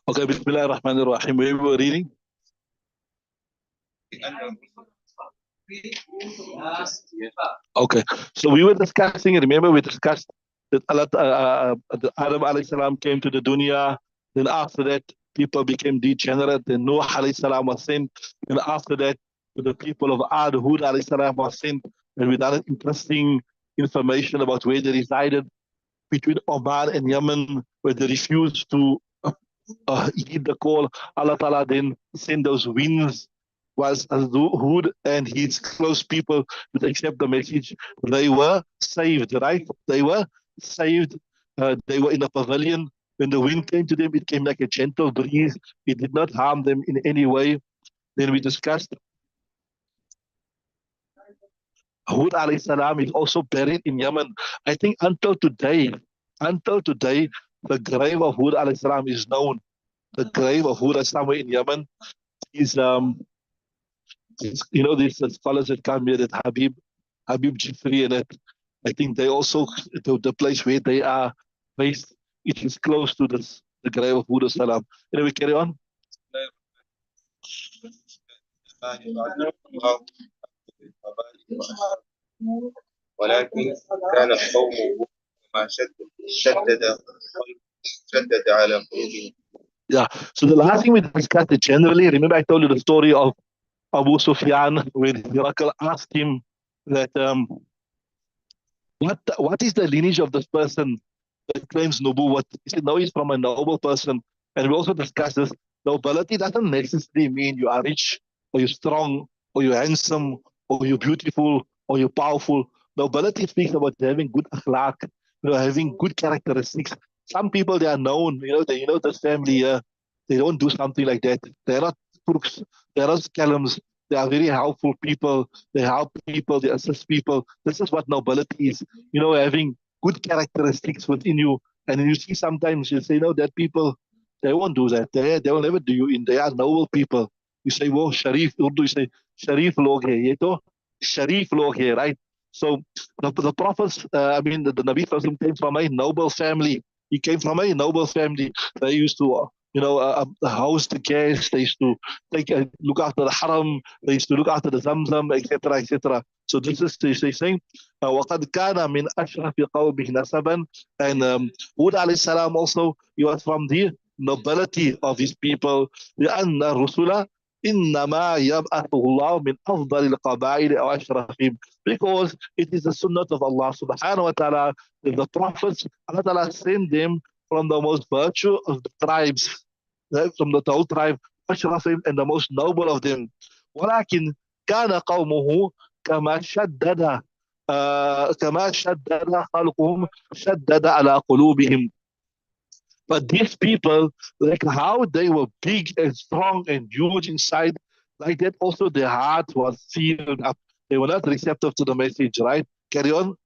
Okay, Bismillah ar-Rahman ar-Rahim. We were reading. Okay, so we were discussing, remember we discussed that that Adam alayhi salam came to the dunya, then after that people became degenerate, then Noah alayhi salam was sent, and after that the people of Ad, Hud alayhi salam was sent, and we got interesting information about where they resided between Oman and Yemen, where they refused to heed the call. Allah Ta'ala then sent those winds was Hud and his close people to accept the message. They were saved, right? They were saved. They were in a pavilion. When the wind came to them, it came like a gentle breeze. It did not harm them in any way. Then we discussed Hud alayhi salam is also buried in Yemen. I think until today, the grave of Hud alayhi salam is known. The grave of Hud somewhere in Yemen is these scholars that come here that Habib Jifri and that I think they also the place where they are based it is close to the grave of Buddha Salam. Anyway, carry on. ولكن كان قومه ما شدد على قلوبهم. Yeah. So the last thing we discussed is generally, remember I told you the story of Abu Sufyan when Miracle asked him that what is the lineage of this person that claims nubuwwat? He said, no, he's from a noble person. And we also discussed this. Nobility doesn't necessarily mean you are rich or you're strong or you're handsome or you're beautiful or you're powerful. Nobility speaks about having good akhlaq, having good characteristics. Some people they are known, this family here, they don't do something like that. They're not crooks, they're not scallums, they are very helpful people, they help people, they assist people. This is what nobility is, having good characteristics within you. And you see sometimes you say, no, that people, they won't do that. They will never do you in. They are noble people. You say, well, Sharif, Urdu, you say, Sharif log hai, ye to Sharif log hai, right? So the prophets, the Nabi Sallallahu came from a noble family. He came from a noble family. They used to, house the guests. They used to look after the haram. They used to look after the zamzam, etc., etc. So this is they saying, وَقَدْ كَانَ مِنْ أَشْرَفِ قَوْمِهِ نَسَبًا. And Hud alayhi salam also, he was from the nobility of his people. لأن الرسل إنما يبعثه الله من أفضل القبائل أو أشرفهم. Because it is the sunnah of Allah subhanahu wa ta'ala, the prophets, Allah ta'ala sent them from the most virtue of the tribes, right? From the whole tribe, أشرفهم, and the most noble of them. ولكن كان قومه كما شدد كما شدد خلقهم شدد على قلوبهم. But these people, like how they were big and strong and huge inside, like that also their heart was sealed up. They were not receptive to the message, right? Carry on.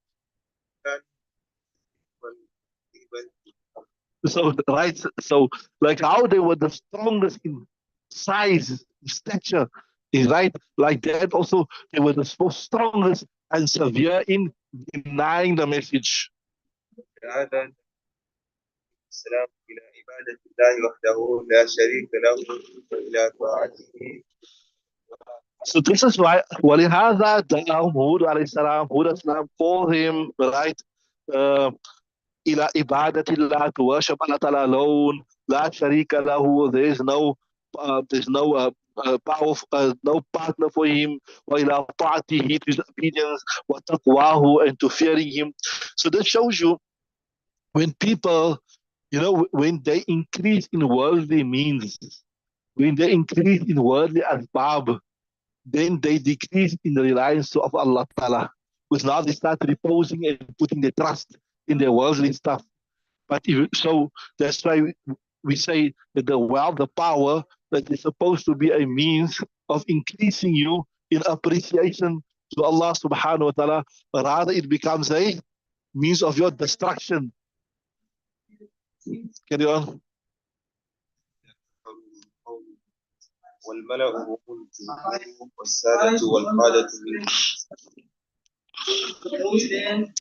So, right, so like how they were the strongest in size, stature, is right, like that also they were the strongest and severe in denying the message. السلام إلى عبادة الله وحده لا شريك له وإلى طاعته. So this is why ولهذا دعاهم هود عليه السلام, Hud salam called him, right, إلى عبادة الله, to worship Allah Ta'ala alone, لا شريك له, there's no power, no partner for him, وإلى طاعته, to his obedience, وتقواه, and to fearing him. So this shows you when people, when they increase in worldly means, when they increase in worldly asbab, then they decrease in the reliance of Allah Ta'ala. Because now they start reposing and putting their trust in their worldly stuff. But so that's why we say that the wealth, the power, that is supposed to be a means of increasing you in appreciation to Allah subhanahu wa ta'ala, but rather it becomes a means of your destruction. Carry on. والملأ هم الجنود والسادة والقادة منهم.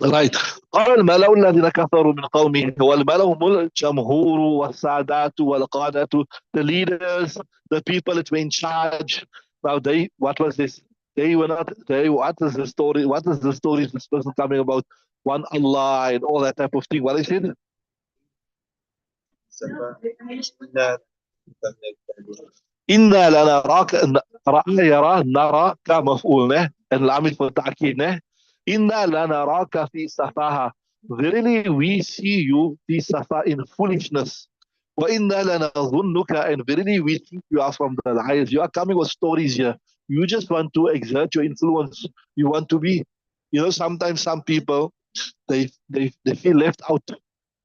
Right. قال الملأ الذين كفروا من قومه والملأ هم الجمهور والسادات والقادة, the leaders, the people that were in charge. Now they, what was this? They were not, they, what is the story? What is the story of this person coming about? One Allah and all that type of thing. What is it? إنا لنراك رأى يرى نرى كمفعول العامل في التأكيد إنا لنراك في سفاهة. Verily we see you في سفاهة in foolishness. وإنا لنظنك, and verily we think you are from the liars. You are coming with stories here. You just want to exert your influence. You want to be, sometimes some people, they feel left out.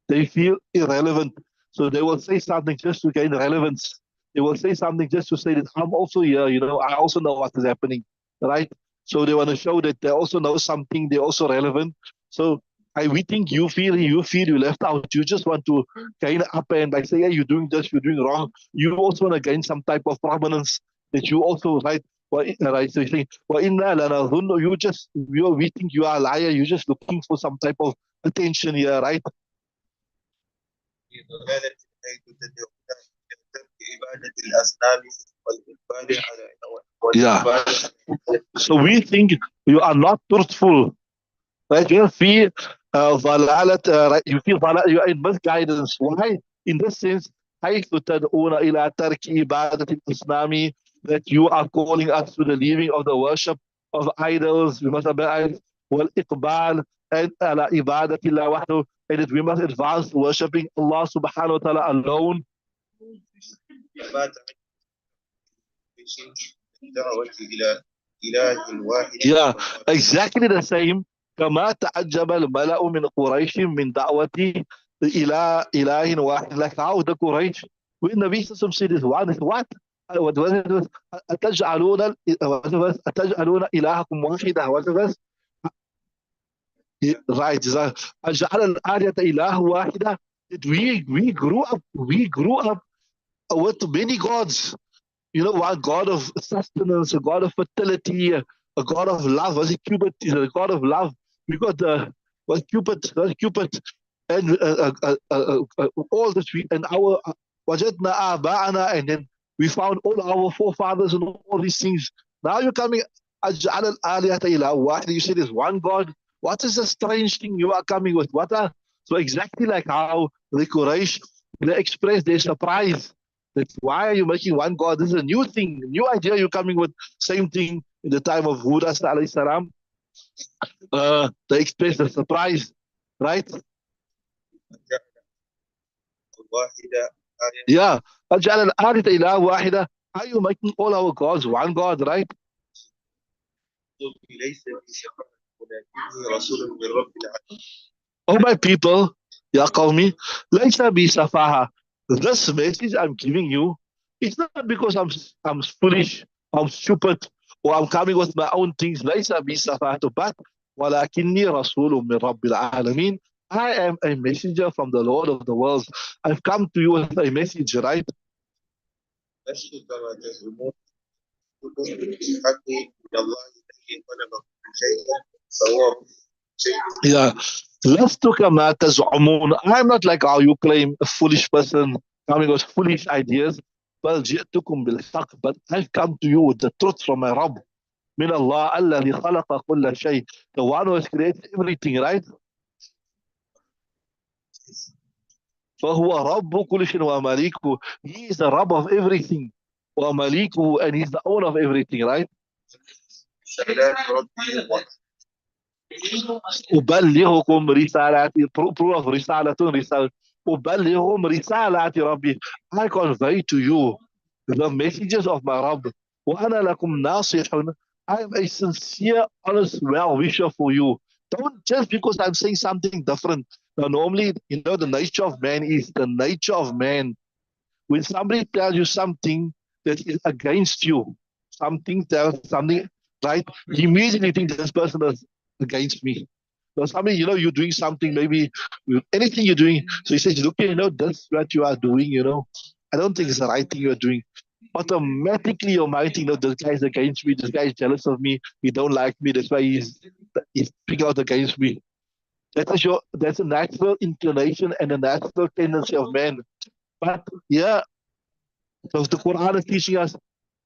They feel irrelevant. So they will say something just to gain relevance. They will say something just to say that I'm also here, I also know what is happening, right? So they want to show that they also know something, they're also relevant. So we think you feel you left out. You just want to gain up, and by saying, hey, you're doing this, you're doing wrong. You also want to gain some type of prominence that you also, right? Well, right. So you think, well, we think you are a liar. You're just looking for some type of attention here, right? Yeah. So we think you are not truthful, right? You feel right? You are in misguidance. Why? In this sense, حيث تدعون إلى ترك عبادة الأصنام, that you are calling us to the leaving of the worship of idols. We must abide والإقبال and على عبادة الله وحده, and that we must advance worshiping Allah subhanahu wa ta'ala alone. Yeah, exactly the same. كما تعجب الملأ من قريش من دعوتي إلى إله واحد. Like how the Quraysh, when the Nabi said this, what was it? أتجعلون إلهكم واحدة. What was it? Right. أجعل الآلهة إله واحدة. We grew up with many gods. One God of sustenance, a God of fertility, a God of love. Was it Cupid? Is a God of love. We got Cupid, and all this. And our wajadna aba'ana, and then we found all our forefathers and all these things. Now you're coming. Aj'al al-alihata ila wahid. You say there's one God. What is the strange thing you are coming with? So exactly like how the Quraysh, they expressed their surprise. That's why are you making one God? This is a new thing, new idea you're coming with. Same thing in the time of Hud alayhi salam. They expressed the surprise, right? Yeah. أجعل الآلهة إله واحدة. Are you making all our gods one God, right? Oh my people, Ya Qawmi, laysa bi safaha. This message I'm giving you, it's not because I'm foolish, I'm stupid, or I'm coming with my own things. Laysa bi safaha, but walakinni rasulun min rabbil alamin. I am a messenger from the Lord of the worlds. I've come to you with a message, right? Yeah. لست كما تزعمون. I'm not like how you claim, a foolish person coming with foolish ideas. بل جئتكم بالحق, but I've come to you with the truth from my Rabb. من الله الذي خلق كل شيء, the one who has created everything, right? فهو رب كل شيء ومليكه. He is the Rabb of everything. ومليكه, and he's the owner of everything, right? أبلغكم رسالات proof رسالة أبلغكم رسالات ربي. I convey to you the messages of my Rabb. وأنا لكم ناصح. I am a sincere, honest well-wisher for you. Don't just because I'm saying something different. Now, normally, the nature of man is the nature of man. When somebody tells you something that is against you, something, right? You immediately think this person is against me. So somebody, you're doing something, maybe anything you're doing. So he says, look, that's what you are doing. I don't think it's the right thing you're doing. Automatically your mind think, this guy is against me, this guy is jealous of me, he don't like me, that's why he's you speak out against me. That's a natural inclination and a natural tendency of man. But yeah, so the Quran is teaching us,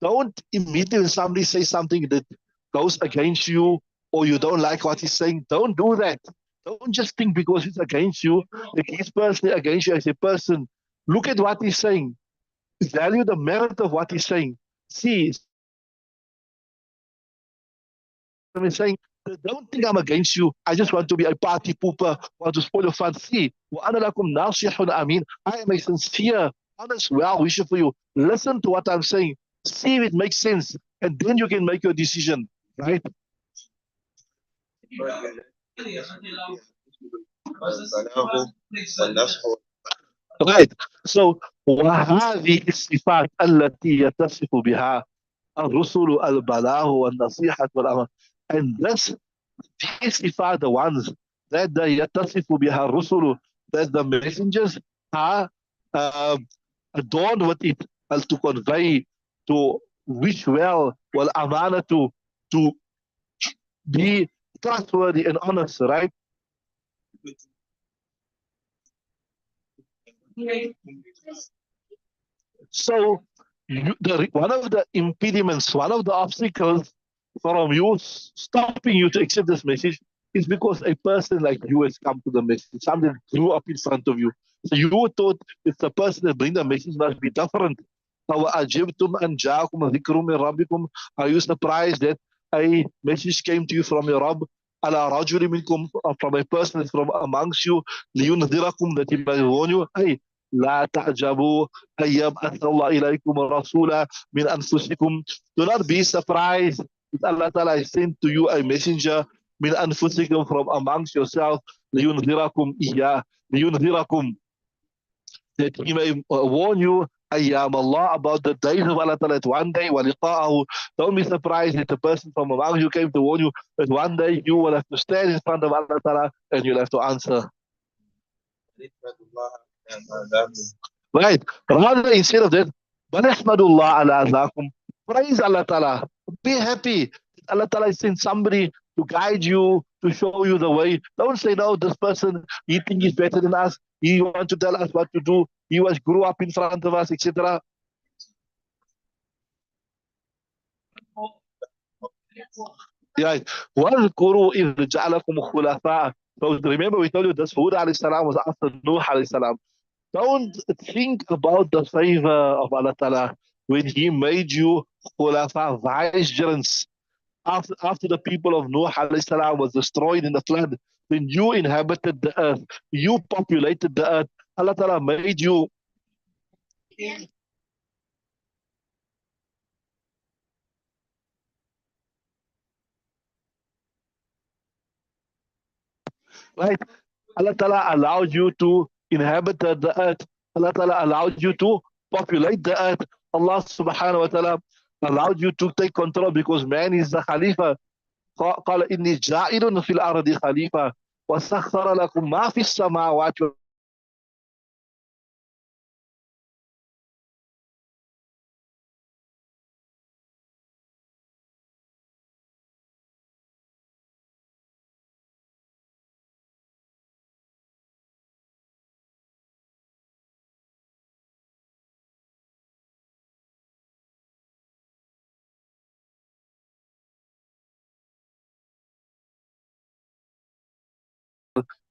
don't immediately when somebody says something that goes against you or you don't like what he's saying, don't do that. Don't just think because it's against you, that he's personally against you as a person. Look at what he's saying. Value the merit of what he's saying. See, I'm saying, don't think I'm against you. I just want to be a party pooper, want to spoil your fun. See, وَأَنَا لَكُمْ نَاصِحٌ أَمِينٌ. I am a sincere, honest, well wisher for you. Listen to what I'm saying. See if it makes sense. And then you can make your decision. Right? Right. So, وهذه الصفات التي يتصف بها الرسل البلاغ والنصيحة والأمر. And these are the ones that the يتصف بها الرسل, that the messengers are uh, adorned with it, as to convey, to wish well, والأمانة, to be trustworthy and honest, right? So, one of the impediments, one of the obstacles from you stopping you to accept this message is because a person like you has come to the message. Something grew up in front of you. So you thought it's the person that bring the message must be different. أَوَأَجِبْتُمْ أَنْ جَاءَكُمْ ذِكْرٌ مِّن رَبِّكُمْ. Are you surprised that a message came to you from your Rabb? على رجل منكم, from a person from amongst you, لينذركم, that he may warn you. Hey, لا تعجبوا أن يبعث الله إليكم رسولا من أنفسكم. Do not be surprised that Allah Ta'ala has sent to you a messenger من أنفسكم, from amongst yourself, لينذركم إياه, لينذركم, that he may warn you أيام Allah, about the days of Allah Ta'ala, that one day وَلِقَاءَهُ. Don't be surprised that the person from among you came to warn you that one day you will have to stand in front of Allah Ta'ala and you'll have to answer. Right. Rather, instead of that, بَنَحْمَدُ اللَّهَ عَلَى ذَاكُمْ. Praise Allah Ta'ala. Be happy. Allah Ta'ala is sent somebody to guide you, to show you the way. Don't say, no, this person, he thinks he's better than us. He wants to tell us what to do. He was grew up in front of us, etc. Yeah. وَاذْكُرُوا إِذْ جَعَلَكُمْ خُلَفَاءَ. So remember, we told you this Hud alayhi salam was after Nuh alayhi salam. Don't think about the favor of Allah Ta'ala when He made you khulafa, vicegerents. After the people of Nuh alayhi salam was destroyed in the flood, when you inhabited the earth, you populated the earth, Allah Ta'ala made you. Right? Allah Ta'ala allowed you to inhabit the earth. Allah Ta'ala allowed you to populate the earth. Allah subhanahu wa ta'ala allowed you to take control because man is the Khalifa. قال إني جاعل في الأرض خليفة وسخر لكم ما في السماوات.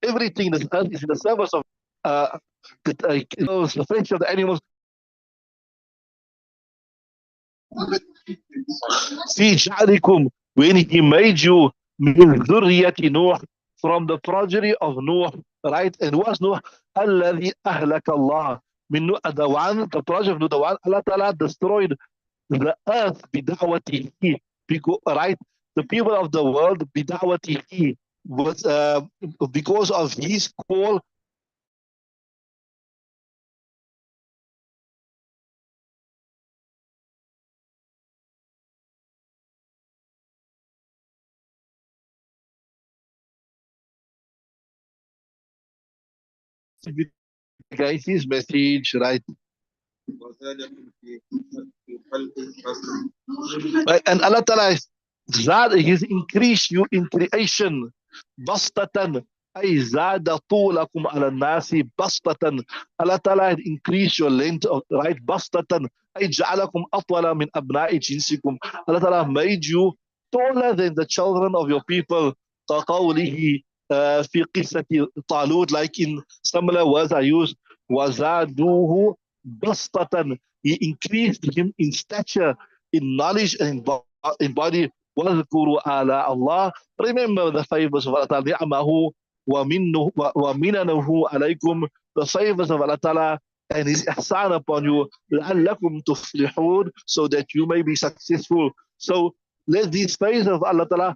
Everything in this earth is in the service of the flesh of the animals. في جعلكم, when He made you من ذرية نوح, from the progeny of Noah, right? And was Noah الذي أهلك الله, من the one, the progeny of Noah, the one Allah Ta'ala destroyed the earth بدعوته, because, right? The people of the world بدعوته was because of His call. Guys, His message, right? Right? And Allah Ta'ala He's increased you in creation. Bastatan. أي زاد طولكم على الناس بسطة. Allah Ta'ala had increased your length of right بسطة. أي جعلكم أطول من أبناء جنسكم. Allah Ta'ala made you taller than the children of your people. كقوله في قصة طالوت, like in similar words I use, وزادوه بسطة. He increased him in stature, in knowledge, and in body. واذكروا آلاء الله. Remember the favors of Allah Ta'ala. نعمه ومننه عليكم. The favors of Allah Ta'ala and His ihsan upon you. لعلكم تفلحون, so that you may be successful. So let these favors of Allah Ta'ala